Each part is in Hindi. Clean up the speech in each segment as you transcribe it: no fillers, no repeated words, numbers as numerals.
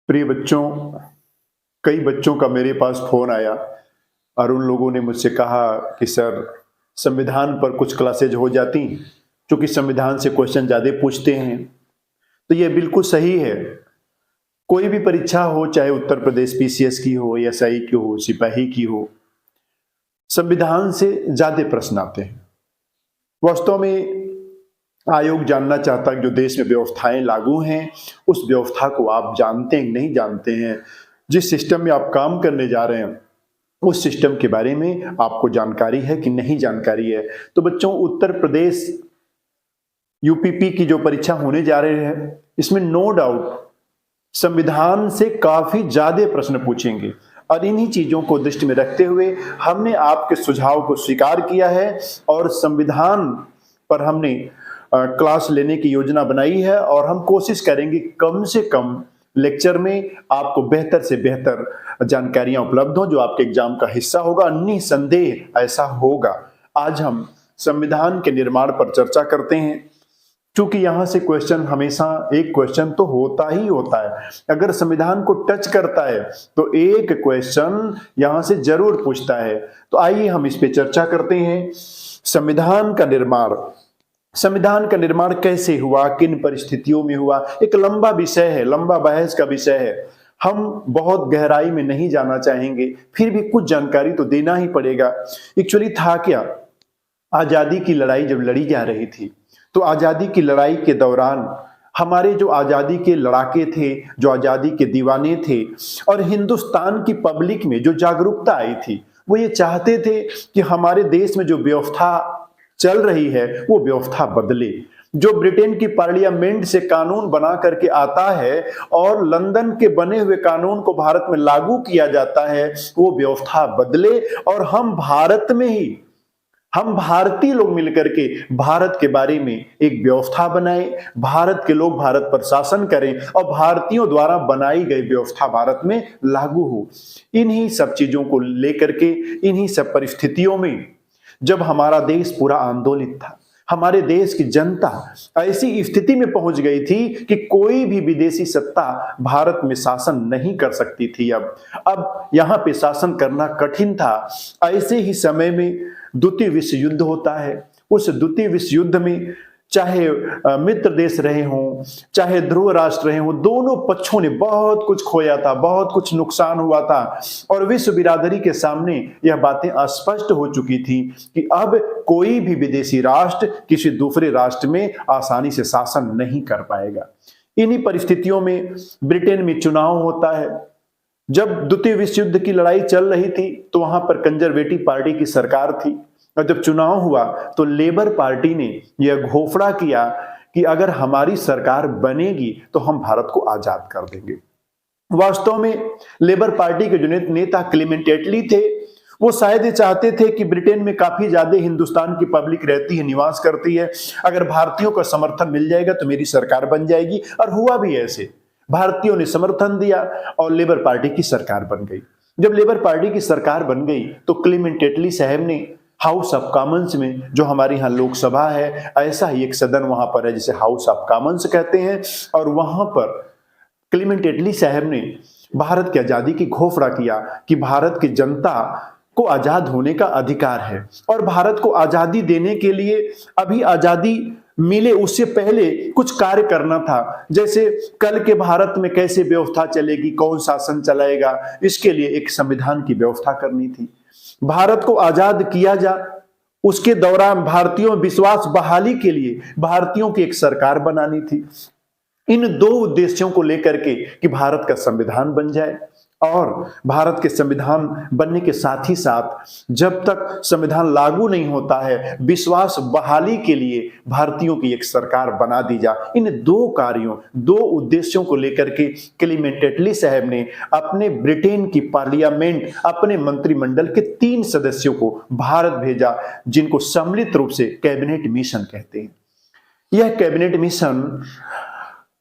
प्रिय बच्चों, कई बच्चों का मेरे पास फ़ोन आया और उन लोगों ने मुझसे कहा कि सर, संविधान पर कुछ क्लासेज हो जाती, चूँकि संविधान से क्वेश्चन ज़्यादा पूछते हैं। तो ये बिल्कुल सही है। कोई भी परीक्षा हो, चाहे उत्तर प्रदेश पीसीएस की हो, एसआई की हो, सिपाही की हो, संविधान से ज़्यादा प्रश्न आते हैं। वास्तव में आयोग जानना चाहता है कि जो देश में व्यवस्थाएँ लागू हैं, उस व्यवस्था को आप जानते हैं कि नहीं जानते हैं? जिस सिस्टम में आप काम करने जा रहे हैं, उस सिस्टम के बारे में आपको जानकारी है कि नहीं जानकारी है? तो बच्चों, उत्तर प्रदेश यूपीपी की जो परीक्षा होने जा रहे हैं, इसमें नो डाउट संविधान से काफ़ी ज़्यादा प्रश्न पूछेंगे और इन्हीं चीज़ों को दृष्टि में रखते हुए हमने आपके सुझाव को स्वीकार किया है और संविधान पर हमने क्लास लेने की योजना बनाई है और हम कोशिश करेंगे कम से कम लेक्चर में आपको बेहतर से बेहतर जानकारियाँ उपलब्ध हों, जो आपके एग्ज़ाम का हिस्सा होगा। निःसंदेह ऐसा होगा। आज हम संविधान के निर्माण पर चर्चा करते हैं। चूँकि यहाँ से क्वेश्चन हमेशा एक क्वेश्चन तो होता ही होता है। अगर संविधान को टच करता है, तो एक क्वेश्चन यहाँ से ज़रूर पूछता है। तो आइए हम इस पे चर्चा करते हैं। संविधान का निर्माण कैसे हुआ, किन परिस्थितियों में हुआ, एक लंबा विषय है, लंबा बहस का विषय है। हम बहुत गहराई में नहीं जाना चाहेंगे, फिर भी कुछ जानकारी तो देना ही पड़ेगा। एक्चुअली था क्या, आज़ादी की लड़ाई जब लड़ी जा रही थी, तो आज़ादी की लड़ाई के दौरान हमारे जो आज़ादी के लड़ाके थे, जो आज़ादी के दीवाने थे और हिंदुस्तान की पब्लिक में जो जागरूकता आई थी, वो ये चाहते थे कि हमारे देश में जो व्यवस्था चल रही है, वो व्यवस्था बदले। जो ब्रिटेन की पार्लियामेंट से कानून बना करके आता है और लंदन के बने हुए कानून को भारत में लागू किया जाता है, वो व्यवस्था बदले और हम भारतीय लोग मिलकर के भारत के बारे में एक व्यवस्था बनाए, भारत के लोग भारत पर शासन करें और भारतीयों द्वारा बनाई गई व्यवस्था भारत में लागू हो। इन्हीं सब चीजों को लेकर के, इन्हीं सब परिस्थितियों में जब हमारा देश पूरा आंदोलित था, हमारे देश की जनता ऐसी स्थिति में पहुंच गई थी कि कोई भी विदेशी सत्ता भारत में शासन नहीं कर सकती थी। अब यहां पे शासन करना कठिन था। ऐसे ही समय में द्वितीय विश्व युद्ध होता है। उस द्वितीय विश्व युद्ध में चाहे मित्र देश रहे हों, चाहे ध्रुव राष्ट्र रहे हों, दोनों पक्षों ने बहुत कुछ खोया था, बहुत कुछ नुकसान हुआ था और विश्व बिरादरी के सामने यह बातें स्पष्ट हो चुकी थी कि अब कोई भी विदेशी राष्ट्र किसी दूसरे राष्ट्र में आसानी से शासन नहीं कर पाएगा। इन्हीं परिस्थितियों में ब्रिटेन में चुनाव होता है। जब द्वितीय विश्व युद्ध की लड़ाई चल रही थी, तो वहां पर कंजर्वेटिव पार्टी की सरकार थी और जब चुनाव हुआ तो लेबर पार्टी ने यह घोषणा किया कि अगर हमारी सरकार बनेगी तो हम भारत को आजाद कर देंगे। वास्तव में लेबर पार्टी के जो नेता क्लेमेंट एटली थे, वो शायद ये चाहते थे कि ब्रिटेन में काफी ज्यादा हिंदुस्तान की पब्लिक रहती है, निवास करती है, अगर भारतीयों का समर्थन मिल जाएगा तो मेरी सरकार बन जाएगी। और हुआ भी ऐसे, भारतीयों ने समर्थन दिया और लेबर पार्टी की सरकार बन गई। जब लेबर पार्टी की सरकार बन गई तो क्लेमेंट एटली साहब ने हाउस ऑफ कॉमन्स में, जो हमारे यहाँ लोकसभा है, ऐसा ही एक सदन वहां पर है जिसे हाउस ऑफ कॉमन्स कहते हैं, और वहां पर क्लेमेंट एटली साहब ने भारत की आजादी की घोषणा किया कि भारत की जनता को आजाद होने का अधिकार है और भारत को आजादी देने के लिए अभी आजादी मिले उससे पहले कुछ कार्य करना था। जैसे कल के भारत में कैसे व्यवस्था चलेगी, कौन शासन चलाएगा, इसके लिए एक संविधान की व्यवस्था करनी थी। भारत को आजाद किया जा, उसके दौरान भारतीयों में विश्वास बहाली के लिए भारतीयों की एक सरकार बनानी थी। इन दो उद्देश्यों को लेकर के कि भारत का संविधान बन जाए और भारत के संविधान बनने के साथ ही साथ जब तक संविधान लागू नहीं होता है, विश्वास बहाली के लिए भारतीयों की एक सरकार बना दी जाए। इन दो कार्यों, दो उद्देश्यों को लेकर के क्लेमेंट एटली साहब ने अपने ब्रिटेन की पार्लियामेंट, अपने मंत्रिमंडल के 3 सदस्यों को भारत भेजा, जिनको सम्मिलित रूप से कैबिनेट मिशन कहते हैं। यह कैबिनेट मिशन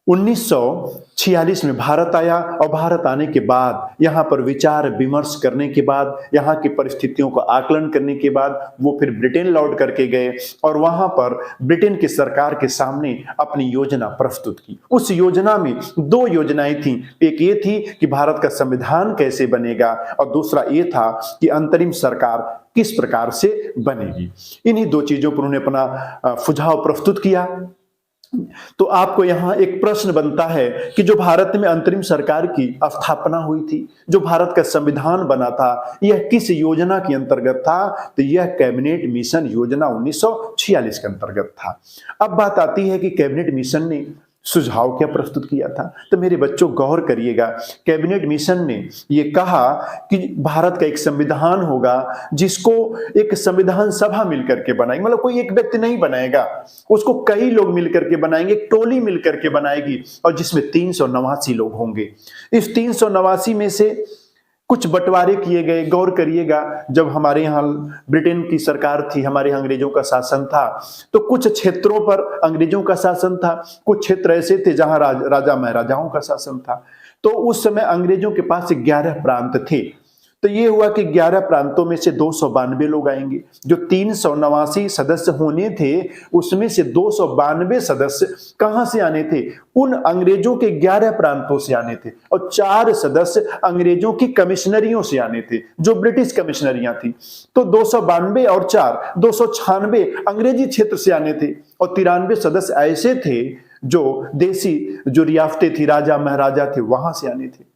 1946 में भारत आया और भारत आने के बाद यहाँ पर विचार विमर्श करने के बाद, यहाँ की परिस्थितियों का आकलन करने के बाद वो फिर ब्रिटेन लौट करके गए और वहां पर ब्रिटेन की सरकार के सामने अपनी योजना प्रस्तुत की। उस योजना में दो योजनाएं थी। एक ये थी कि भारत का संविधान कैसे बनेगा और दूसरा ये था कि अंतरिम सरकार किस प्रकार से बनेगी। इन्हीं दो चीजों पर उन्होंने अपना सुझाव प्रस्तुत किया। तो आपको यहां एक प्रश्न बनता है कि जो भारत में अंतरिम सरकार की स्थापना हुई थी, जो भारत का संविधान बना था, यह किस योजना के अंतर्गत था? तो यह कैबिनेट मिशन योजना 1946 के अंतर्गत था। अब बात आती है कि कैबिनेट मिशन ने सुझाव क्या प्रस्तुत किया था। तो मेरे बच्चों गौर करिएगा, कैबिनेट मिशन ने यह कहा कि भारत का एक संविधान होगा जिसको एक संविधान सभा मिलकर के बनाएगी। मतलब कोई एक व्यक्ति नहीं बनाएगा, उसको कई लोग मिलकर के बनाएंगे, एक टोली मिलकर के बनाएगी और जिसमें 389 लोग होंगे। इस 389 में से कुछ बंटवारे किए गए। गौर करिएगा, जब हमारे यहाँ ब्रिटेन की सरकार थी, हमारे यहाँ अंग्रेजों का शासन था, तो कुछ क्षेत्रों पर अंग्रेजों का शासन था, कुछ क्षेत्र ऐसे थे जहां राजा महाराजाओं का शासन था। तो उस समय अंग्रेजों के पास 11 प्रांत थे। तो ये हुआ कि 11 प्रांतों में से 292 लोग आएंगे। जो 389 सदस्य होने थे उसमें से 292 सदस्य कहां से आने थे? उन अंग्रेजों के 11 प्रांतों से आने थे और 4 सदस्य अंग्रेजों की कमिश्नरियों से आने थे, जो ब्रिटिश कमिश्नरियां थी। तो 292 और 4 296 अंग्रेजी क्षेत्र से आने थे और 93 सदस्य ऐसे थे जो देसी जो रियासतें थी, राजा महाराजा थे, वहां से आने थे।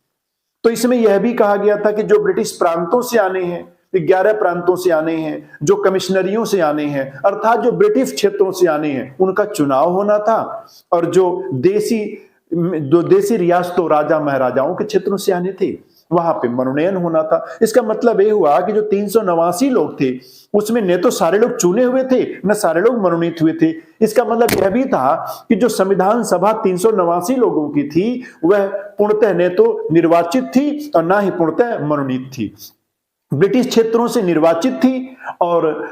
तो इसमें यह भी कहा गया था कि जो ब्रिटिश प्रांतों से आने हैं, 11 प्रांतों से आने हैं, जो कमिश्नरियों से आने हैं, अर्थात जो ब्रिटिश क्षेत्रों से आने हैं, उनका चुनाव होना था और जो देसी रियासतों, राजा महाराजाओं के क्षेत्रों से आने थे, वहां पे मनोनयन होना था। इसका मतलब यह हुआ कि जो 389 लोग थे उसमें न तो सारे लोग चुने हुए थे, न सारे लोग मनोनीत हुए थे। इसका मतलब यह भी था कि जो संविधान सभा 389 लोगों की थी वह पूर्णतः न तो निर्वाचित थी और न ही पूर्णतः मनोनीत थी। ब्रिटिश क्षेत्रों से निर्वाचित थी और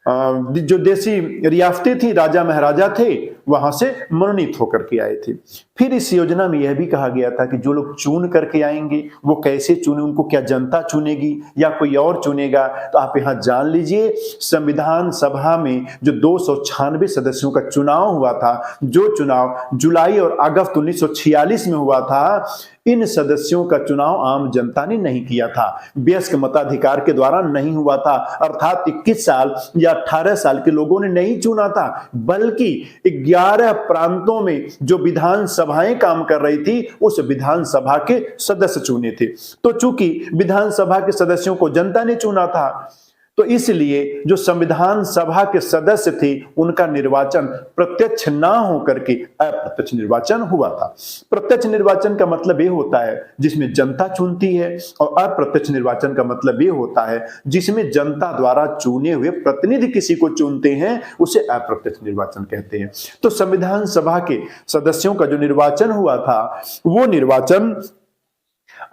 जो देसी रियासतें थी, राजा महाराजा थे, वहां से मनोनीत होकर के आए थे। फिर इस योजना में यह भी कहा गया था कि जो लोग चुन करके आएंगे वो कैसे चुने, उनको क्या जनता चुनेगी या कोई और चुनेगा? तो आप यहां जान लीजिए, संविधान सभा में जो 296 सदस्यों का चुनाव हुआ था, जो चुनाव जुलाई और अगस्त 1946 में हुआ था, इन सदस्यों का चुनाव आम जनता ने नहीं किया था, वयस्क मताधिकार के द्वारा नहीं हुआ था। अर्थात 21 साल या 18 साल के लोगों ने नहीं चुना था, बल्कि 11 प्रांतों में जो विधान सभाएं काम कर रही थी उस विधान सभा के सदस्य चुने थे। तो चूंकि विधान सभा के सदस्यों को जनता ने चुना था, तो इसलिए जो संविधान सभा के सदस्य थे उनका निर्वाचन प्रत्यक्ष ना होकर के अप्रत्यक्ष निर्वाचन हुआ था। प्रत्यक्ष निर्वाचन का मतलब यह होता है जिसमें जनता चुनती है, और अप्रत्यक्ष निर्वाचन का मतलब यह होता है जिसमें जनता द्वारा चुने हुए प्रतिनिधि किसी को चुनते हैं, उसे अप्रत्यक्ष निर्वाचन कहते हैं। तो संविधान सभा के सदस्यों का जो निर्वाचन हुआ था वो निर्वाचन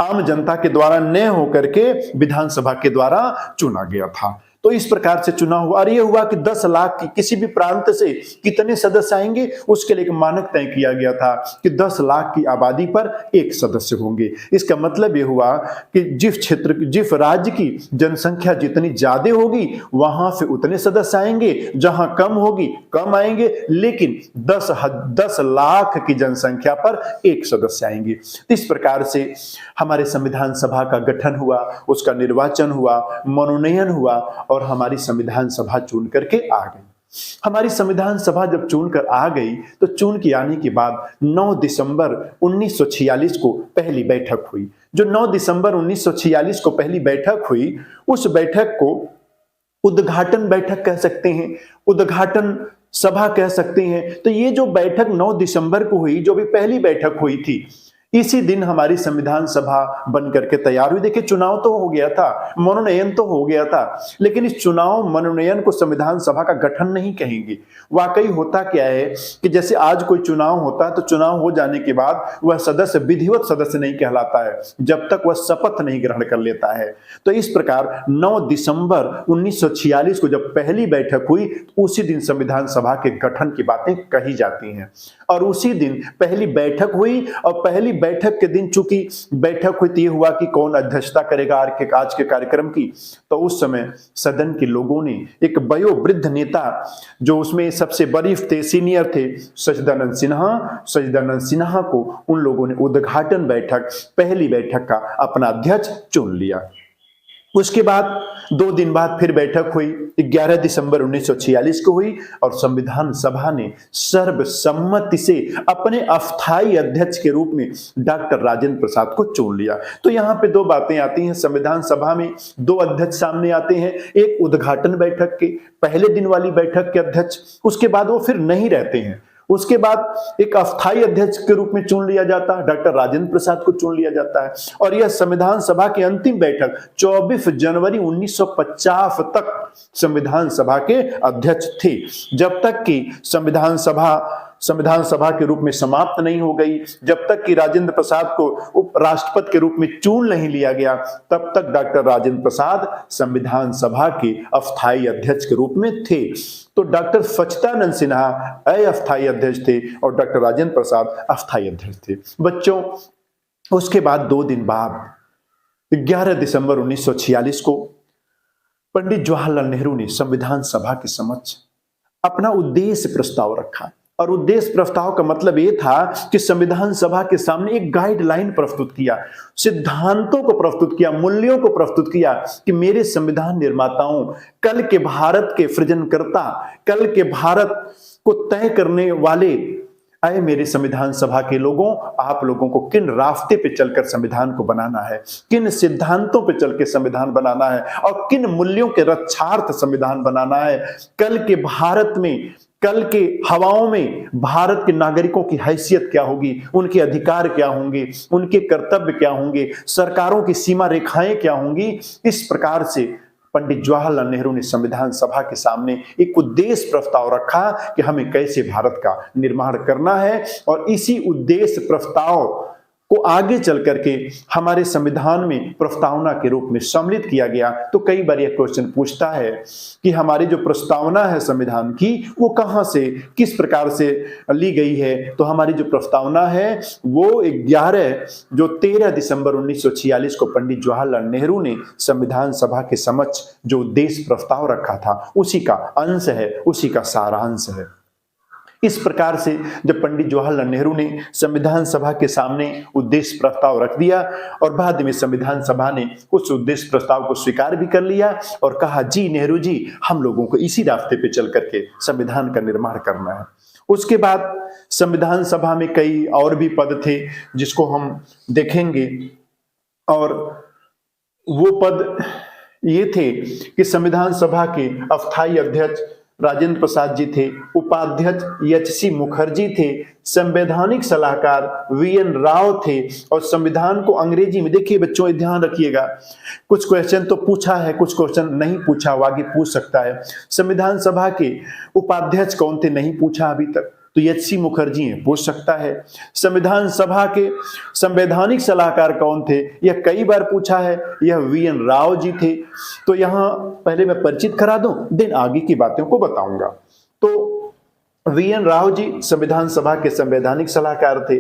आम जनता के द्वारा न होकर के विधानसभा के द्वारा चुना गया था। तो इस प्रकार से चुनाव हुआ और यह हुआ कि 10 लाख की किसी भी प्रांत से कितने सदस्य आएंगे उसके लिए एक मानक तय किया गया था कि 10 लाख की आबादी पर एक सदस्य होंगे। इसका मतलब यह हुआ कि जिस राज्य की जनसंख्या जितनी ज्यादा होगी वहां से उतने सदस्य आएंगे, जहां कम होगी कम आएंगे, लेकिन 10 लाख की जनसंख्या पर एक सदस्य आएंगे। इस प्रकार से हमारे संविधान सभा का गठन हुआ, उसका निर्वाचन हुआ, मनोनयन हुआ और हमारी संविधान सभा चुन करके आ गई। हमारी संविधान सभा जब चुनकर आ गई तो चुन के आने के बाद 9 दिसंबर 1946 को पहली बैठक हुई। जो 9 दिसंबर 1946 को पहली बैठक हुई, उस बैठक को उद्घाटन बैठक कह सकते हैं, उद्घाटन सभा कह सकते हैं। तो ये जो बैठक 9 दिसंबर को हुई, जो भी पहली बैठक हुई थी, इसी दिन हमारी संविधान सभा बन करके तैयार हुई। देखिए, चुनाव तो हो गया था, मनोनयन तो हो गया था, लेकिन इस चुनाव मनोनयन को संविधान सभा का गठन नहीं कहेंगे। वाकई होता क्या है कि जैसे आज कोई चुनाव होता है तो चुनाव हो जाने के बाद वह सदस्य विधिवत सदस्य नहीं कहलाता है जब तक वह शपथ नहीं ग्रहण कर लेता है। तो इस प्रकार 9 दिसंबर 1946 को जब पहली बैठक हुई, उसी दिन संविधान सभा के गठन की बातें कही जाती हैं। और उसी दिन पहली बैठक हुई, और पहली बैठक के दिन चूंकि बैठक हुई, ये हुआ कि कौन अध्यक्षता करेगा आज के कार्यक्रम की। तो उस समय सदन के लोगों ने एक वयोवृद्ध नेता, जो उसमें सबसे वरिष्ठ थे, सीनियर थे, सच्चिदानंद सिन्हा को उन लोगों ने उद्घाटन बैठक, पहली बैठक का अपना अध्यक्ष चुन लिया। उसके बाद 2 दिन बाद फिर बैठक हुई, 11 दिसंबर 1946 को हुई, और संविधान सभा ने सर्वसम्मति से अपने अस्थायी अध्यक्ष के रूप में डॉक्टर राजेंद्र प्रसाद को चुन लिया। तो यहाँ पे 2 बातें आती हैं। संविधान सभा में 2 अध्यक्ष सामने आते हैं, एक उद्घाटन बैठक के पहले दिन वाली बैठक के अध्यक्ष, उसके बाद वो फिर नहीं रहते हैं। उसके बाद एक अस्थायी अध्यक्ष के रूप में चुन लिया जाता है, डॉक्टर राजेंद्र प्रसाद को चुन लिया जाता है। और यह संविधान सभा की अंतिम बैठक 24 जनवरी 1950 तक संविधान सभा के अध्यक्ष थे, जब तक कि संविधान सभा के रूप में समाप्त नहीं हो गई, जब तक कि राजेंद्र प्रसाद को उपराष्ट्रपति के रूप में चुन नहीं लिया गया, तब तक डॉक्टर राजेंद्र प्रसाद संविधान सभा के अस्थायी अध्यक्ष के रूप में थे। तो डॉक्टर सच्चिदानंद सिन्हा अस्थायी अध्यक्ष थे और डॉक्टर राजेंद्र प्रसाद अस्थायी अध्यक्ष थे। बच्चों, उसके बाद 2 दिन बाद 11 दिसंबर 1946 को पंडित जवाहरलाल नेहरू ने संविधान सभा के समक्ष अपना उद्देश्य प्रस्ताव रखा। और उद्देश्य प्रस्ताव का मतलब यह था कि संविधान सभा के सामने एक गाइडलाइन प्रस्तुत किया, सिद्धांतों को प्रस्तुत किया, मूल्यों को प्रस्तुत किया कि मेरे संविधान निर्माताओं, कल के भारत के सृजनकर्ता, कल के भारत को तय करने वाले, आए मेरे संविधान सभा के लोगों, आप लोगों को किन रास्ते पे चलकर संविधान को बनाना है, किन सिद्धांतों पे चल के संविधान बनाना है और किन मूल्यों के रक्षार्थ संविधान बनाना है। कल के भारत में, कल के हवाओं में भारत के नागरिकों की हैसियत क्या होगी, उनके अधिकार क्या होंगे, उनके कर्तव्य क्या होंगे, सरकारों की सीमा रेखाएं क्या होंगी। इस प्रकार से पंडित जवाहरलाल नेहरू ने संविधान सभा के सामने एक उद्देश्य प्रस्ताव रखा कि हमें कैसे भारत का निर्माण करना है, और इसी उद्देश्य प्रस्ताव को आगे चल करके हमारे संविधान में प्रस्तावना के रूप में सम्मिलित किया गया। तो कई बार यह क्वेश्चन पूछता है कि हमारी जो प्रस्तावना है संविधान की, वो कहां से, किस प्रकार से ली गई है। तो हमारी जो प्रस्तावना है वो 13 दिसंबर 1946 को पंडित जवाहरलाल नेहरू ने संविधान सभा के समक्ष जो उद्देश्य प्रस्ताव रखा था, उसी का अंश है, उसी का सारांश है। इस प्रकार से जब पंडित जवाहरलाल नेहरू ने संविधान सभा के सामने उद्देश्य प्रस्ताव रख दिया, और बाद में संविधान सभा ने उस उद्देश्य प्रस्ताव को स्वीकार भी कर लिया और कहा, जी नेहरू जी, हम लोगों को इसी रास्ते पे चल करके संविधान का निर्माण करना है। उसके बाद संविधान सभा में कई और भी पद थे जिसको हम देखेंगे, और वो पद ये थे कि संविधान सभा के अस्थायी अध्यक्ष राजेंद्र प्रसाद जी थे, उपाध्यक्ष एच.सी. मुखर्जी थे, संवैधानिक सलाहकार वी.एन. राव थे, और संविधान को अंग्रेजी में, देखिए बच्चों ध्यान रखिएगा, कुछ क्वेश्चन तो पूछा है, कुछ क्वेश्चन नहीं पूछा, वो आगे पूछ सकता है। संविधान सभा के उपाध्यक्ष कौन थे, नहीं पूछा अभी तक, तो एच.सी. मुखर्जी हैं, पूछ सकता है। संविधान सभा के संवैधानिक सलाहकार कौन थे, यह कई बार पूछा है, यह वी.एन. राव जी थे। तो यहां पहले मैं परिचित करा दूं, देन आगे की बातों को बताऊंगा। तो वी.एन. राव जी संविधान सभा के संवैधानिक सलाहकार थे।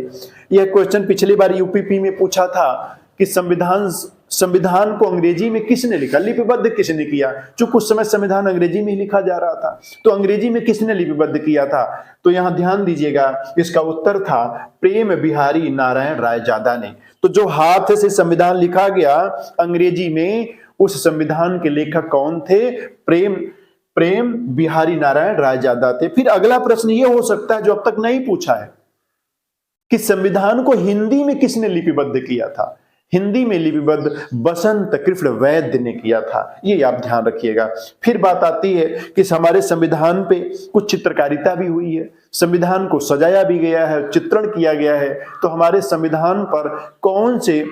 यह क्वेश्चन पिछली बार यूपीपी में पूछा था कि संविधान को अंग्रेजी में किसने लिखा, लिपिबद्ध किसने किया। चूंकि उस समय संविधान अंग्रेजी में ही लिखा जा रहा था, तो अंग्रेजी में किसने लिपिबद्ध किया था। तो यहां ध्यान दीजिएगा, इसका उत्तर था प्रेम बिहारी नारायण रायजादा ने। तो जो हाथ से संविधान लिखा गया अंग्रेजी में, उस संविधान के लेखक कौन थे, प्रेम बिहारी नारायण रायजादा थे। फिर अगला प्रश्न यह हो सकता है जो अब तक नहीं पूछा है कि संविधान को हिंदी में किसने लिपिबद्ध किया था। हिंदी में लिपिबद्ध बसंत कृष्ण वैद्य ने किया था। ये आप ध्यान रखिएगा। फिर बात आती है कि हमारे संविधान पे कुछ चित्रकारिता भी हुई है, संविधान को सजाया भी गया है, चित्रण किया गया है। तो हमारे संविधान पर कौन से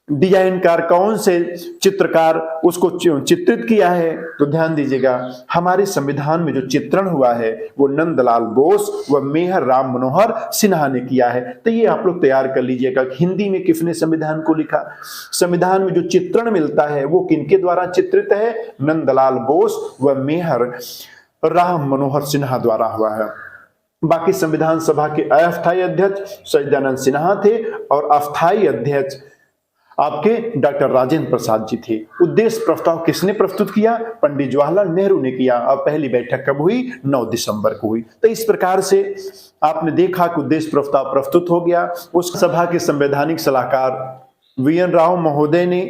डिजाइनकार, कौन से चित्रकार उसको चित्रित किया है? तो ध्यान दीजिएगा, हमारे संविधान में जो चित्रण हुआ है वो नंदलाल बोस व मेहर राम मनोहर सिन्हा ने किया है। तो ये आप लोग तैयार कर लीजिएगा कि हिंदी में किसने संविधान को लिखा। संविधान में जो चित्रण मिलता है वो किनके द्वारा चित्रित है? नंदलाल बोस व मेहर राम मनोहर सिन्हा द्वारा हुआ है। बाकी संविधान सभा के अस्थायी अध्यक्ष सच्चिदानंद सिन्हा थे और अस्थायी अध्यक्ष आपके डॉक्टर राजेंद्र प्रसाद जी थे। उद्देश्य प्रस्ताव किसने प्रस्तुत किया? पंडित जवाहरलाल नेहरू ने किया। और पहली बैठक कब हुई? 9 दिसंबर को हुई। तो इस प्रकार से आपने देखा कि उद्देश्य प्रस्ताव प्रस्तुत हो गया। उस सभा के संवैधानिक सलाहकार वीएन राव महोदय ने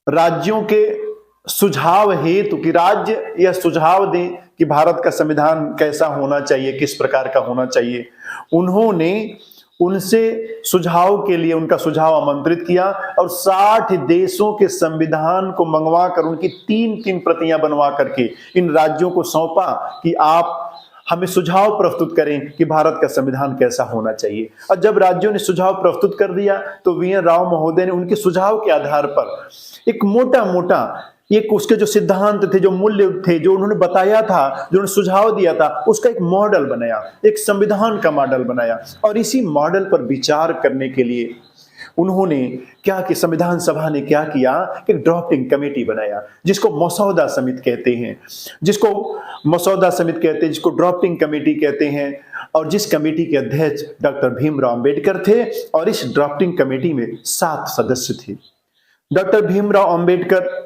राज्यों के सुझाव हेतु कि राज्य यह सुझाव दें कि भारत का संविधान कैसा होना चाहिए, किस प्रकार का होना चाहिए, उन्होंने उनसे सुझाव के लिए उनका सुझाव आमंत्रित किया और 60 देशों के संविधान को मंगवा कर उनकी 3-3 प्रतियां बनवा करके इन राज्यों को सौंपा कि आप हमें सुझाव प्रस्तुत करें कि भारत का संविधान कैसा होना चाहिए। और जब राज्यों ने सुझाव प्रस्तुत कर दिया तो वीएन राव महोदय ने उनके सुझाव के आधार पर एक मोटा मोटा एक उसके जो सिद्धांत थे, जो मूल्य थे, जो उन्होंने बताया था, जो उन्होंने सुझाव दिया था, उसका एक मॉडल बनाया, एक संविधान का मॉडल बनाया। और इसी मॉडल पर विचार करने के लिए उन्होंने क्या कि संविधान सभा ने क्या किया कि ड्राफ्टिंग कमेटी बनाया, जिसको मसौदा समिति कहते हैं, जिसको ड्राफ्टिंग कमेटी कहते हैं। और जिस कमेटी के अध्यक्ष डॉक्टर भीमराव अंबेडकर थे और इस ड्राफ्टिंग कमेटी में 7 सदस्य थे। डॉक्टर भीमराव अंबेडकर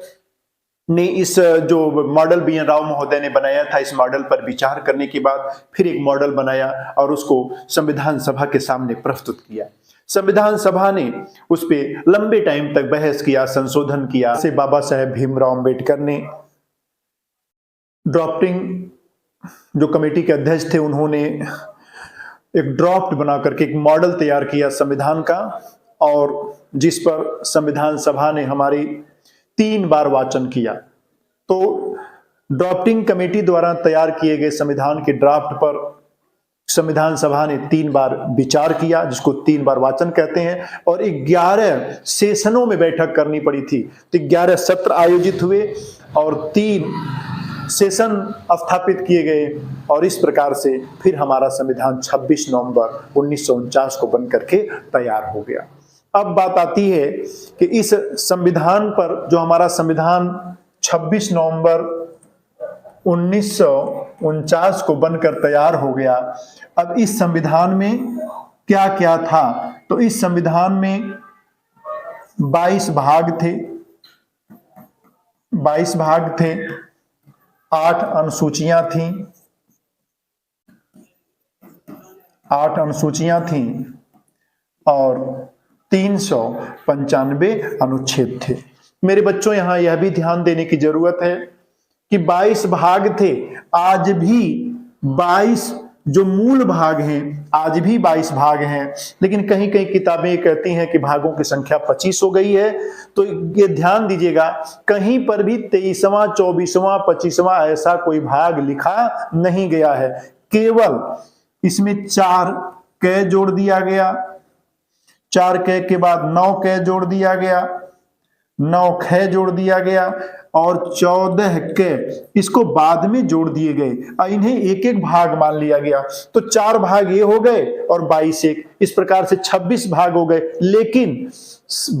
ने इस जो मॉडल वीएन राव महोदय ने बनाया था, इस मॉडल पर विचार करने के बाद फिर एक मॉडल बनाया और उसको संविधान सभा के सामने प्रस्तुत किया। संविधान सभा ने उस पर लंबे टाइम तक बहस किया, संशोधन किया। से बाबा साहेब भीमराव अंबेडकर ने ड्राफ्टिंग जो कमेटी के अध्यक्ष थे, उन्होंने एक ड्राफ्ट बना करके एक मॉडल तैयार किया संविधान का, और जिस पर संविधान सभा ने हमारी 3 बार वाचन किया। तो ड्राफ्टिंग कमेटी द्वारा तैयार किए गए संविधान के ड्राफ्ट पर संविधान सभा ने 3 बार विचार किया, जिसको 3 बार वाचन कहते हैं, और 11 सेशनों में बैठक करनी पड़ी थी। तो 11 सत्र आयोजित हुए और 3 सेशन स्थापित किए गए और इस प्रकार से फिर हमारा संविधान 26 नवंबर 1949 को बन करके तैयार हो गया। अब बात आती है कि इस संविधान पर जो हमारा संविधान 26 नवंबर 1949 को बनकर तैयार हो गया, अब इस संविधान में क्या क्या था? तो इस संविधान में 22 भाग थे, 8 अनुसूचियां थीं और 395 अनुच्छेद थे। मेरे बच्चों, यहां यह भी ध्यान देने की जरूरत है कि 22 भाग थे। आज भी 22 जो मूल भाग हैं, आज भी 22 भाग हैं, लेकिन कहीं कहीं किताबें कहती हैं कि भागों की संख्या 25 हो गई है। तो ये ध्यान दीजिएगा, कहीं पर भी 23वां, 24वां, 25वां ऐसा कोई भाग लिखा नहीं गया है। केवल इसमें 4 क जोड़ दिया गया, 4 क के बाद 9 क जोड़ दिया गया, 9 ख जोड़ दिया गया और 14 क इसको बाद में जोड़ दिए गए। इन्हें एक एक भाग मान लिया गया। तो 4 भाग ये हो गए और 22 एक, इस प्रकार से 26 भाग हो गए। लेकिन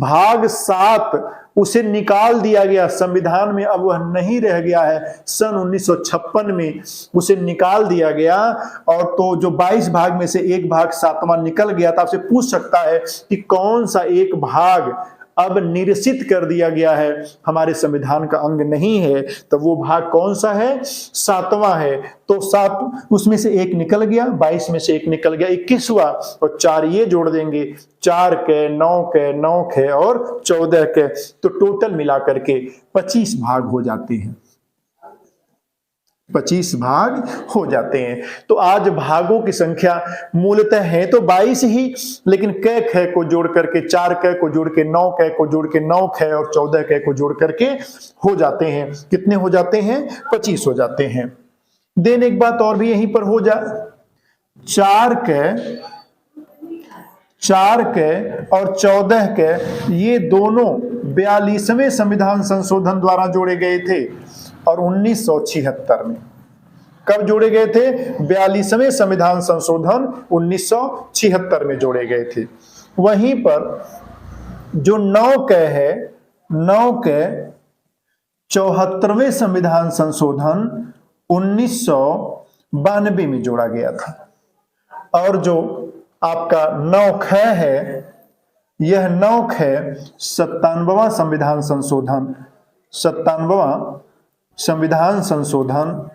भाग 7 उसे निकाल दिया गया संविधान में, अब वह नहीं रह गया है। सन 1956 में उसे निकाल दिया गया और तो जो 22 भाग में से एक भाग 7वां निकल गया था। आपसे पूछ सकता है कि कौन सा एक भाग अब निरसित कर दिया गया है, हमारे संविधान का अंग नहीं है, तो वो भाग कौन सा है? 7वां है। तो 7 उसमें से एक निकल गया, 22 में से एक निकल गया, 21वां, और 4 ये जोड़ देंगे, 4 क 9 ख और 14 क, तो टोटल मिलाकर के 25 भाग हो जाते हैं। 25 भाग हो जाते हैं। तो आज भागों की संख्या मूलतः है तो 22 ही, लेकिन क ख को जोड़ करके 4 क को जोड़ के 9 क को जोड़ के 9 ख और 14 क को जोड़ करके हो जाते हैं। कितने हो जाते हैं? 25 हो जाते हैं। देन एक बात और भी यहीं पर हो जा, 4 क और 14 क ये दोनों 42वें संविधान संशोधन द्वारा जोड़े गए थे और 1976 में। कब जोड़े गए थे? 42वें संविधान संशोधन 1976 में जोड़े गए थे। वहीं पर जो 9 क है, 9 क 74वें संविधान संशोधन 1992 में जोड़ा गया था। और जो आपका 9 ख है, यह 9 ख 97वां संविधान संशोधन 97वां संविधान संशोधन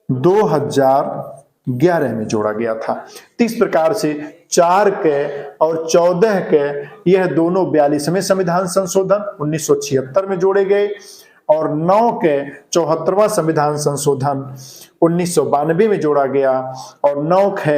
2011 में जोड़ा गया था। तो इस प्रकार से 4 क और 14 क यह दोनों 42वें संविधान संशोधन 1976 में जोड़े गए और 9 क 74वां संविधान संशोधन 1992 में जोड़ा गया और 9 ख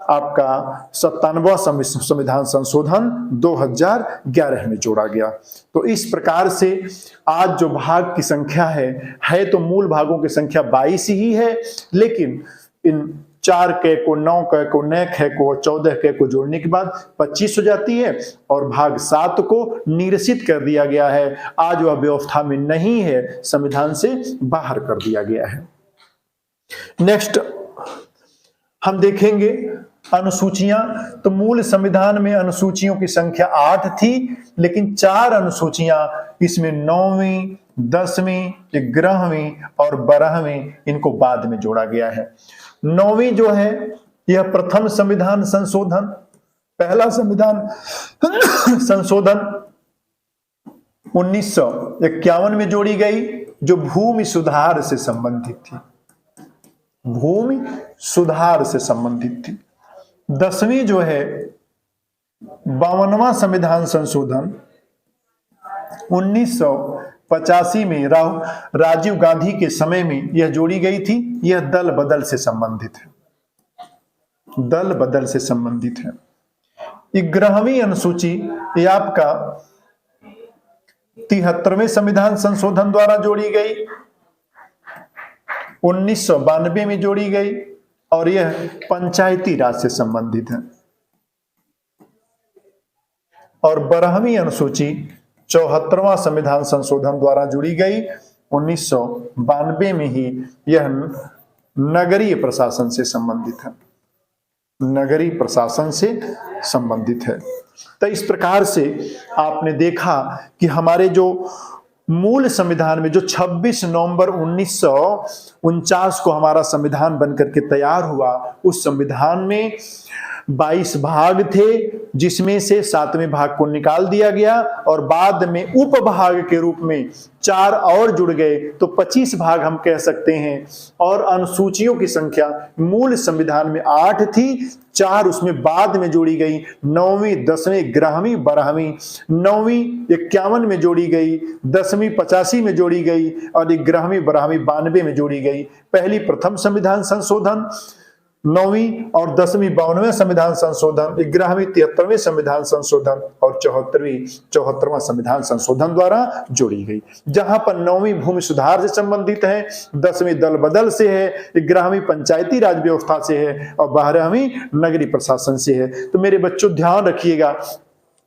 आपका 97वां संविधान संशोधन 2011 में जोड़ा गया। तो इस प्रकार से आज जो भाग की संख्या है तो मूल भागों की संख्या 22 ही है, लेकिन इन 4 क को 9 क को 9 ख को 14 क को जोड़ने के बाद 25 हो जाती है और भाग 7 को निरसित कर दिया गया है। आज वह व्यवस्था में नहीं है, संविधान से बाहर कर दिया गया है। नेक्स्ट हम देखेंगे अनुसूचियां। तो मूल संविधान में अनुसूचियों की संख्या 8 थी, लेकिन 4 अनुसूचियां इसमें 9वीं, 10वीं, 11वीं और 12वीं इनको बाद में जोड़ा गया है। 9वीं जो है यह प्रथम संविधान संशोधन, पहला संविधान संशोधन 1951 में जोड़ी गई, जो भूमि सुधार से संबंधित थी, भूमि सुधार से संबंधित थी। 10वीं जो है 52वां संविधान संशोधन 1985 में राजीव गांधी के समय में यह जोड़ी गई थी। यह दल बदल से संबंधित है, दल बदल से संबंधित है। 11वीं अनुसूची यह आपका 73वें संविधान संशोधन द्वारा जोड़ी गई, 1992 में जोड़ी गई और यह पंचायती राज से संबंधित है। और 12वीं अनुसूची 74वां संविधान संशोधन द्वारा जुड़ी गई 1992 में ही, यह नगरीय प्रशासन से संबंधित है, नगरीय प्रशासन से संबंधित है। तो इस प्रकार से आपने देखा कि हमारे जो मूल संविधान में जो 26 नवंबर 1949 को हमारा संविधान बनकर के तैयार हुआ, उस संविधान में 22 भाग थे, जिसमें से 7वें भाग को निकाल दिया गया और बाद में उपभाग के रूप में 4 और जुड़ गए, तो 25 भाग हम कह सकते हैं। और अनुसूचियों की संख्या मूल संविधान में 8 थी, 4 उसमें बाद में जोड़ी गई, 9वीं, 10वीं, 11वीं, 12वीं। 9वीं 51 में जोड़ी गई, 10वीं 85 में जोड़ी गई और 11वीं 12वीं 92 में जोड़ी गई। पहली प्रथम संविधान संशोधन 9वीं और 10वीं 52वें संविधान संशोधन, 11वीं 73वें संविधान संशोधन और 74वां संविधान संशोधन द्वारा जोड़ी गई। जहां पर 9वीं भूमि सुधार से संबंधित है, 10वीं दल बदल से है, 11वीं पंचायती राज व्यवस्था से है और 12वीं नगरीय प्रशासन से है। तो मेरे बच्चों ध्यान रखिएगा,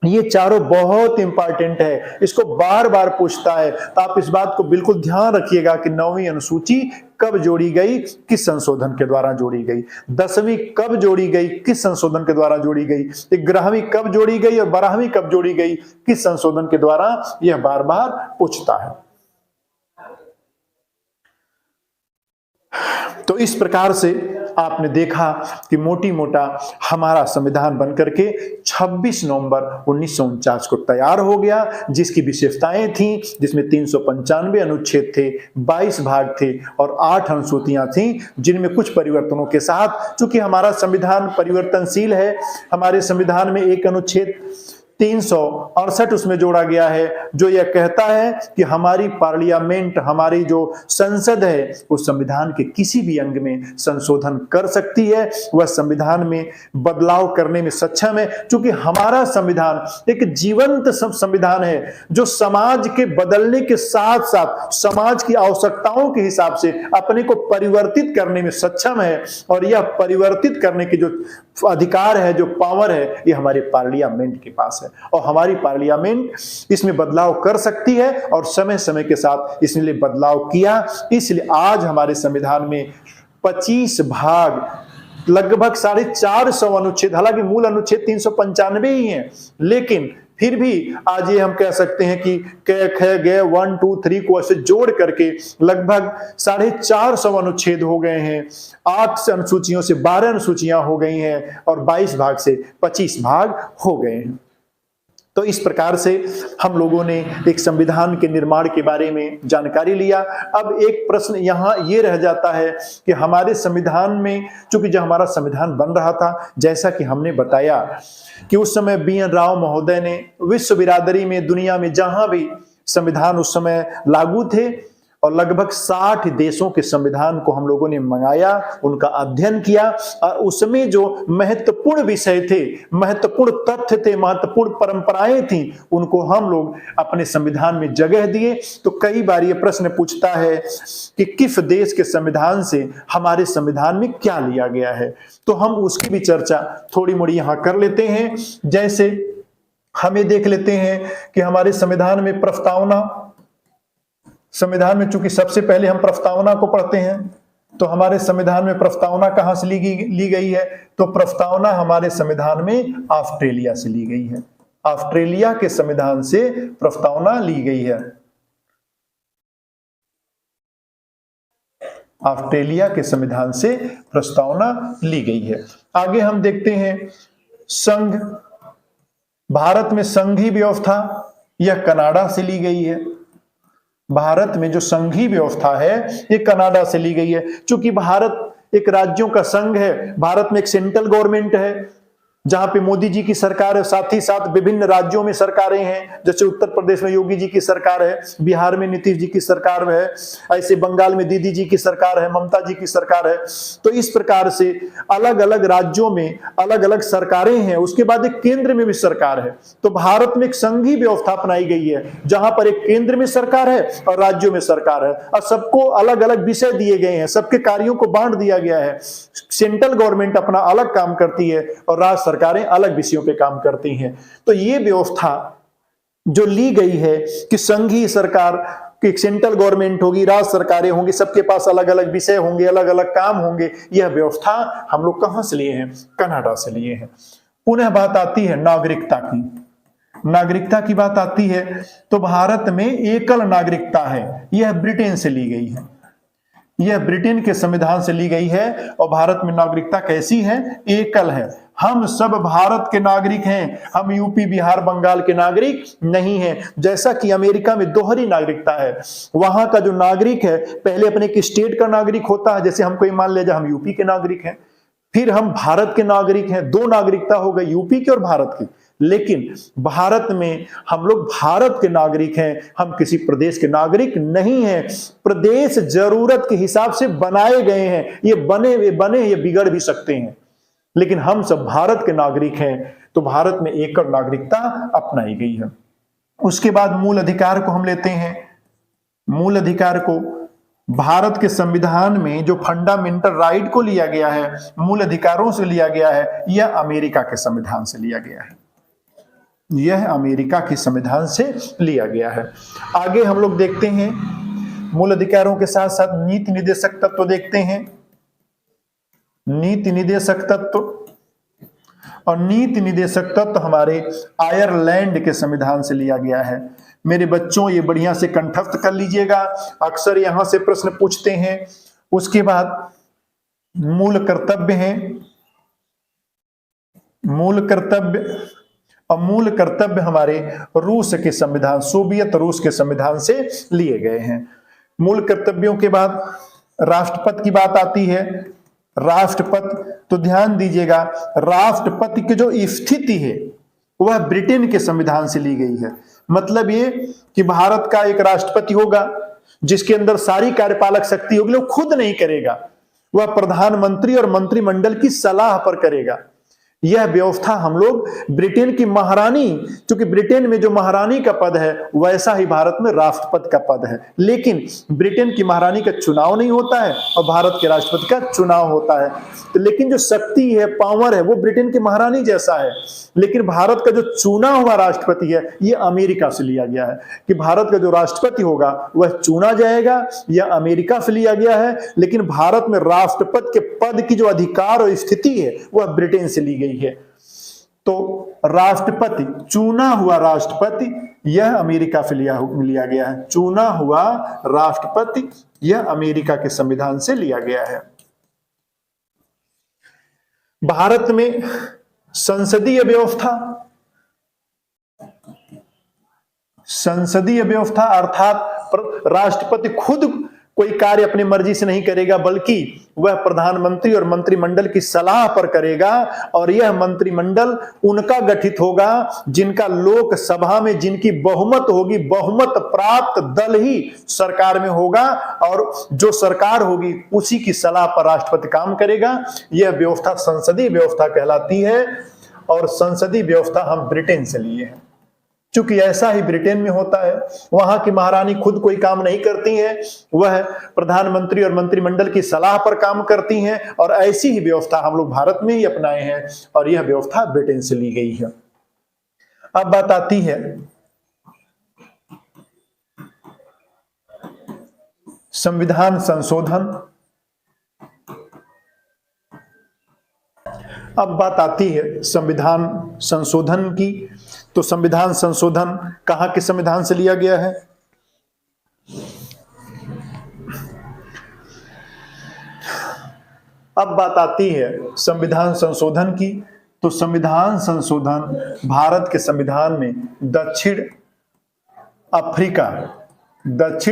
ये चारों बहुत इंपॉर्टेंट है, इसको बार बार पूछता है। तो आप इस बात को बिल्कुल ध्यान रखिएगा कि 9वीं अनुसूची कब जोड़ी गई, किस संशोधन के द्वारा जोड़ी गई, 10वीं कब जोड़ी गई, किस संशोधन के द्वारा जोड़ी गई, 11वीं कब जोड़ी गई और 12वीं कब जोड़ी गई, किस संशोधन के द्वारा, यह बार बार पूछता है। तो इस प्रकार से आपने देखा कि मोटी मोटा हमारा संविधान बनकर के 26 नवंबर 1949 को तैयार हो गया, जिसकी विशेषताएं थी, जिसमें 395 अनुच्छेद थे, 22 भाग थे और 8 अनुसूचियां थी, जिनमें कुछ परिवर्तनों के साथ, चूंकि हमारा संविधान परिवर्तनशील है, हमारे संविधान में एक अनुच्छेद 368 उसमें जोड़ा गया है, जो यह कहता है कि हमारी पार्लियामेंट, हमारी जो संसद है, उस संविधान के किसी भी अंग में संशोधन कर सकती है, वह संविधान में बदलाव करने में सक्षम है। क्योंकि हमारा संविधान एक जीवंत संविधान है, जो समाज के बदलने के साथ साथ समाज की आवश्यकताओं के हिसाब से अपने को परिवर्तित करने में सक्षम है। और यह परिवर्तित करने की जो अधिकार है, जो पावर है, ये हमारे पार्लियामेंट के पास है। और हमारी पार्लियामेंट इसमें बदलाव कर सकती है और समय समय के साथ इसने बदलाव किया। इसलिए आज हमारे संविधान में 25 भाग, लगभग 450 अनुच्छेद, हालांकि मूल अनुच्छेद 395 ही है, लेकिन फिर भी आज ये हम कह सकते हैं कि क ख ग 1 2 3 को ऐसे जोड़ करके लगभग 450 अनुच्छेद हो गए हैं। 8 अनुसूचियों से 12 अनुसूचियां हो गई हैं और 22 भाग से 25 भाग हो गए हैं। तो इस प्रकार से हम लोगों ने एक संविधान के निर्माण के बारे में जानकारी लिया। अब एक प्रश्न यहाँ ये रह जाता है कि हमारे संविधान में, चूंकि जब हमारा संविधान बन रहा था, जैसा कि हमने बताया कि उस समय BN राव महोदय ने विश्व बिरादरी में, दुनिया में जहां भी संविधान उस समय लागू थे, और लगभग 60 देशों के संविधान को हम लोगों ने मंगाया, उनका अध्ययन किया, और उसमें जो महत्वपूर्ण विषय थे, महत्वपूर्ण तथ्य थे, महत्वपूर्ण परंपराएं थी, उनको हम लोग अपने संविधान में जगह दिए। तो कई बार ये प्रश्न पूछता है कि किस देश के संविधान से हमारे संविधान में क्या लिया गया है, तो हम उसकी भी चर्चा थोड़ी मोड़ी यहां कर लेते हैं। जैसे हमें देख लेते हैं कि हमारे संविधान में प्रस्तावना, संविधान में चूंकि सबसे पहले हम प्रस्तावना को पढ़ते हैं, तो हमारे संविधान में प्रस्तावना कहां से ली गई है, तो प्रस्तावना हमारे संविधान में ऑस्ट्रेलिया से ली गई है। ऑस्ट्रेलिया के संविधान से प्रस्तावना ली गई है। ऑस्ट्रेलिया के संविधान से प्रस्तावना ली गई है। आगे हम देखते हैं संघ, भारत में संघीय व्यवस्था, यह कनाडा से ली गई है। भारत में जो संघीय व्यवस्था है, ये कनाडा से ली गई है। चूंकि भारत एक राज्यों का संघ है, भारत में एक सेंट्रल गवर्नमेंट है, जहां पे मोदी जी की सरकार है, साथ ही साथ विभिन्न राज्यों में सरकारें हैं। जैसे उत्तर प्रदेश में योगी जी की सरकार है, बिहार में नीतीश जी की सरकार है, ऐसे बंगाल में दीदी जी की सरकार है, ममता जी की सरकार है। तो इस प्रकार से अलग अलग राज्यों में अलग अलग सरकारें हैं। उसके बाद एक केंद्र में भी सरकार है। तो भारत में एक संघीय व्यवस्था अपनाई गई है, जहां पर एक केंद्र में सरकार है और राज्यों में सरकार है, और सबको अलग अलग विषय दिए गए हैं, सबके कार्यों को बांट दिया गया है। सेंट्रल गवर्नमेंट अपना अलग काम करती है और राज्य सरकारें अलग विषयों पे काम करती हैं। तो ये व्यवस्था जो ली गई है कि संघीय सरकार की सेंट्रल गवर्नमेंट होगी, राज्य सरकारें होंगी, सबके पास अलग अलग विषय होंगे, अलग अलग काम होंगे, यह व्यवस्था हम लोग कहां से लिए हैं, कनाडा से लिए हैं। पुनः बात आती है नागरिकता की। नागरिकता की बात आती है तो भारत में एकल नागरिकता है, यह ब्रिटेन से ली गई है। यह ब्रिटेन के संविधान से ली गई है। और भारत में नागरिकता कैसी है, एकल है। हम सब भारत के नागरिक हैं, हम यूपी बिहार बंगाल के नागरिक नहीं हैं। जैसा कि अमेरिका में दोहरी नागरिकता है, वहां का जो नागरिक है पहले अपने एक स्टेट का नागरिक होता है, जैसे हम कोई मान ले जाए हम यूपी के नागरिक हैं, फिर हम भारत के नागरिक हैं। 2 नागरिकता हो गई, यूपी की और भारत की। लेकिन भारत में हम लोग भारत के नागरिक हैं, हम किसी प्रदेश के नागरिक नहीं हैं। प्रदेश जरूरत के हिसाब से बनाए गए हैं, ये बने ये बिगड़ भी सकते हैं, लेकिन हम सब भारत के नागरिक हैं। तो भारत में एकल नागरिकता अपनाई गई है। उसके बाद मूल अधिकार को हम लेते हैं। मूल अधिकार को भारत के संविधान में जो फंडामेंटल राइट को लिया गया है, मूल अधिकारों से लिया गया है, यह अमेरिका के संविधान से लिया गया है। यह अमेरिका के संविधान से लिया गया है। आगे हम लोग देखते हैं मूल अधिकारों के साथ साथ नीति निर्देशक तत्व देखते हैं। नीति निर्देशक तत्व, और नीति निर्देशक तत्व हमारे आयरलैंड के संविधान से लिया गया है। मेरे बच्चों ये बढ़िया से कंठस्थ कर लीजिएगा, अक्सर यहां से प्रश्न पूछते हैं। उसके बाद मूल कर्तव्य है, मूल कर्तव्य, और मूल कर्तव्य हमारे रूस के संविधान, सोवियत रूस के संविधान से लिए गए हैं। मूल कर्तव्यों के बाद राष्ट्रपति की बात आती है। राष्ट्रपति, तो ध्यान दीजिएगा, राष्ट्रपति की जो स्थिति है, वह ब्रिटेन के संविधान से ली गई है। मतलब ये कि भारत का एक राष्ट्रपति होगा जिसके अंदर सारी कार्यपालक शक्ति होगी, वो खुद नहीं करेगा, वह प्रधानमंत्री और मंत्रिमंडल की सलाह पर करेगा। यह व्यवस्था हम लोग ब्रिटेन की महारानी, क्योंकि ब्रिटेन में जो महारानी का पद है वैसा ही भारत में राष्ट्रपति का पद है, लेकिन ब्रिटेन की महारानी का चुनाव नहीं होता है और भारत के राष्ट्रपति का चुनाव होता है। तो लेकिन जो शक्ति है, पावर है, वो ब्रिटेन की महारानी जैसा है। लेकिन भारत का जो चुना हुआ राष्ट्रपति है ये अमेरिका से लिया गया है, कि भारत का जो राष्ट्रपति होगा वह चुना जाएगा, यह अमेरिका से लिया गया है। लेकिन भारत में राष्ट्रपति के पद की जो अधिकार और स्थिति है वह ब्रिटेन से ली गई है। तो राष्ट्रपति, चुना हुआ राष्ट्रपति, यह अमेरिका से लिया गया है। चुना हुआ राष्ट्रपति यह अमेरिका के संविधान से लिया गया है। भारत में संसदीय व्यवस्था अर्थात राष्ट्रपति खुद कोई कार्य अपनी मर्जी से नहीं करेगा, बल्कि वह प्रधानमंत्री और मंत्रिमंडल की सलाह पर करेगा। और यह मंत्रिमंडल उनका गठित होगा जिनका लोकसभा में जिनकी बहुमत होगी, बहुमत प्राप्त दल ही सरकार में होगा, और जो सरकार होगी उसी की सलाह पर राष्ट्रपति काम करेगा। यह व्यवस्था संसदीय व्यवस्था कहलाती है, और संसदीय व्यवस्था हम ब्रिटेन से लिए हैं, क्योंकि ऐसा ही ब्रिटेन में होता है। वहां की महारानी खुद कोई काम नहीं करती हैं, वह प्रधानमंत्री और मंत्रिमंडल की सलाह पर काम करती हैं, और ऐसी ही व्यवस्था हम लोग भारत में ही अपनाए हैं, और यह व्यवस्था ब्रिटेन से ली गई है। अब बात आती है संविधान संशोधन। अब बात आती है संविधान संशोधन की। तो संविधान संशोधन कहां के संविधान से लिया गया है? अब बात आती है संविधान संशोधन की। तो संविधान संशोधन भारत के संविधान में दक्षिण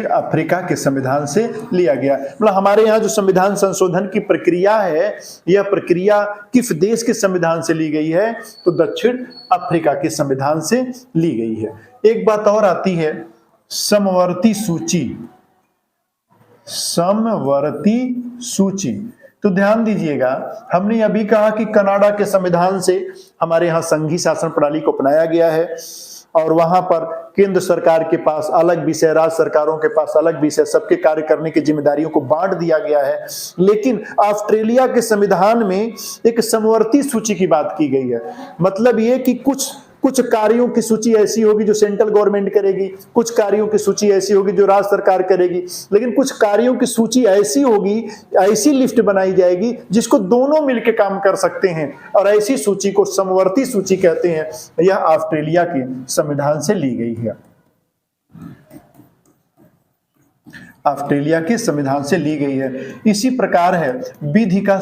अफ्रीका के संविधान से लिया गया। मतलब हमारे यहाँ जो संविधान संशोधन की प्रक्रिया है, यह प्रक्रिया किस देश के संविधान से ली गई है? तो दक्षिण अफ्रीका के संविधान से ली गई है। एक बात और आती है समवर्ती सूची। तो ध्यान दीजिएगा, हमने अभी कहा कि कनाडा के संविधान से हमारे यहाँ संघीय शासन प्रणाली को अपनाया गया है, और वहां पर केंद्र सरकार के पास अलग विषय, राज्य सरकारों के पास अलग विषय, सबके कार्य करने की जिम्मेदारियों को बांट दिया गया है। लेकिन ऑस्ट्रेलिया के संविधान में एक समवर्ती सूची की बात की गई है। मतलब ये कि कुछ कार्यों की सूची ऐसी होगी जो सेंट्रल गवर्नमेंट करेगी, कुछ कार्यों की सूची ऐसी होगी जो राज्य सरकार करेगी, लेकिन कुछ कार्यों की सूची ऐसी होगी, ऐसी लिस्ट बनाई जाएगी जिसको दोनों मिलकर काम कर सकते हैं, और ऐसी सूची को समवर्ती सूची कहते हैं। यह ऑस्ट्रेलिया के संविधान से ली गई है। ऑस्ट्रेलिया के संविधान से ली गई है। इसी प्रकार है विधि का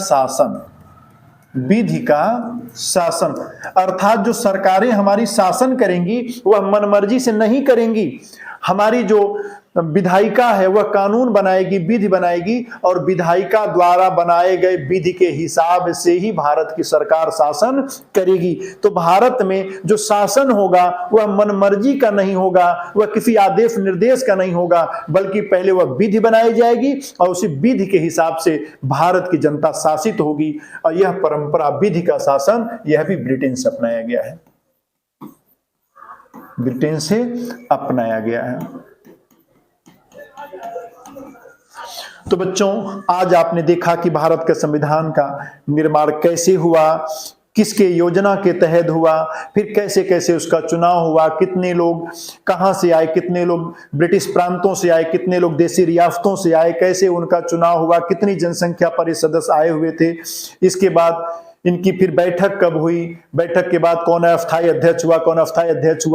शासन, अर्थात जो सरकारें हमारी शासन करेंगी वह मनमर्जी से नहीं करेंगी। हमारी जो विधायिका है वह कानून बनाएगी, विधि बनाएगी, और विधायिका द्वारा बनाए गए विधि के हिसाब से ही भारत की सरकार शासन करेगी। तो भारत में जो शासन होगा वह मनमर्जी का नहीं होगा, वह किसी आदेश निर्देश का नहीं होगा, बल्कि पहले वह विधि बनाई जाएगी और उसी विधि के हिसाब से भारत की जनता शासित होगी। और यह परंपरा विधि का शासन, यह भी ब्रिटेन से अपनाया गया है, ब्रिटेन से अपनाया गया है। तो बच्चों, आज आपने देखा कि भारत के संविधान का निर्माण कैसे हुआ, किसके योजना के तहत हुआ, फिर कैसे कैसे उसका चुनाव हुआ, कितने लोग कहां से आए, कितने लोग ब्रिटिश प्रांतों से आए, कितने लोग देशी रियासतों से आए, कैसे उनका चुनाव हुआ, कितनी जनसंख्या पर ये सदस्य आए हुए थे। इसके बाद इनकी फिर बैठक कब हुई, बैठक के बाद कौन अस्थायी अध्यक्ष हुआ,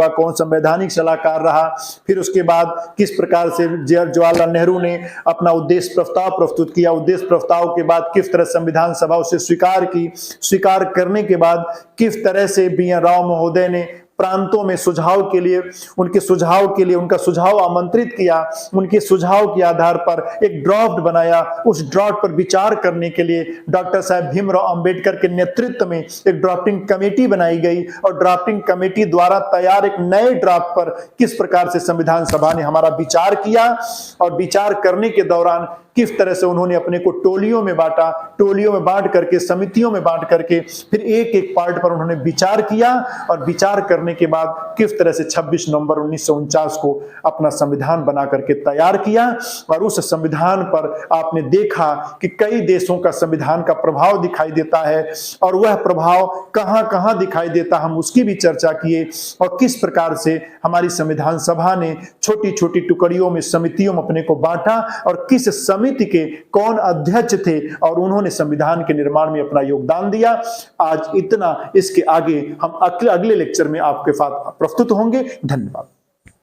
कौन संवैधानिक सलाहकार रहा, फिर उसके बाद किस प्रकार से जवाहरलाल नेहरू ने अपना उद्देश्य प्रस्ताव प्रस्तुत किया, उद्देश्य प्रस्ताव के बाद किस तरह संविधान सभा उसे स्वीकार की, स्वीकार करने के बाद किस तरह से बी एन राव महोदय ने प्रांतों में सुझाव के लिए, उनका सुझाव आमंत्रित किया, उनके सुझाव के आधार पर एक ड्राफ्ट बनाया। उस ड्राफ्ट पर विचार करने के लिए डॉक्टर साहब भीमराव अंबेडकर के नेतृत्व में एक ड्राफ्टिंग कमेटी बनाई गई और ड्राफ्टिंग कमेटी द्वारा तैयार एक नए ड्राफ्ट पर किस प्रकार से संविधान सभा ने हमारा विचार किया और विचार करने के दौरान किस तरह से उन्होंने अपने को टोलियों में बांटा, टोलियों में बांट करके, समितियों में बांट करके फिर एक एक पार्ट पर उन्होंने विचार किया और विचार करने के बाद किस तरह से 26 नवंबर 1949 को अपना संविधान बना करके तैयार किया। और उस संविधान पर आपने देखा कि कई देशों का संविधान का प्रभाव दिखाई देता है और वह प्रभाव कहां कहां दिखाई देता, हम उसकी भी चर्चा किए और किस प्रकार से हमारी संविधान सभा ने छोटी छोटी टुकड़ियों में, समितियों में अपने को बांटा और किस समिति के कौन अध्यक्ष थे और उन्होंने संविधान के निर्माण में अपना योगदान दिया। आज इतना, इसके आगे हम अगले लेक्चर में आपके साथ प्रस्तुत होंगे। धन्यवाद।